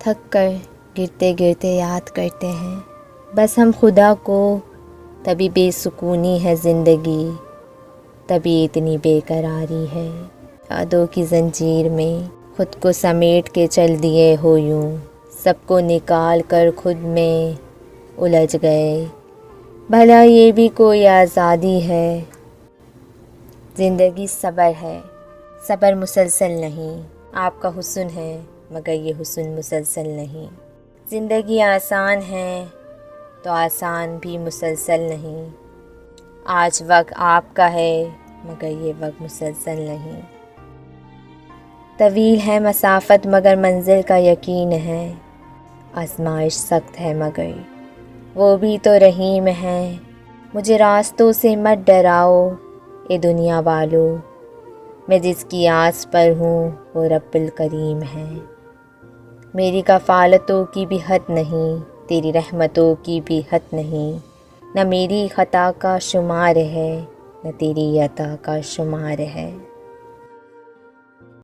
تھک کر گرتے گرتے یاد کرتے ہیں بس ہم خدا کو، تبھی بے سکونی ہے زندگی، تبھی اتنی بے قراری ہے۔ یادوں کی زنجیر میں خود کو سمیٹ کے چل دیے ہو یوں، سب کو نکال کر خود میں الجھ گئے۔ بھلا یہ بھی کوئی آزادی ہے؟ زندگی صبر ہے، صبر مسلسل نہیں۔ آپ کا حسن ہے مگر یہ حسن مسلسل نہیں۔ زندگی آسان ہے تو آسان بھی مسلسل نہیں۔ آج وقت آپ کا ہے مگر یہ وقت مسلسل نہیں۔ طویل ہے مسافت مگر منزل کا یقین ہے، آزمائش سخت ہے مگر وہ بھی تو رحیم ہے۔ مجھے راستوں سے مت ڈراؤ اے دنیا والو، میں جس کی آس پر ہوں وہ رب الکریم ہے۔ میری کفالتوں کی بھی حد نہیں، تیری رحمتوں کی بھی حد نہیں۔ نہ میری خطا کا شمار ہے، نہ تیری عطا کا شمار ہے۔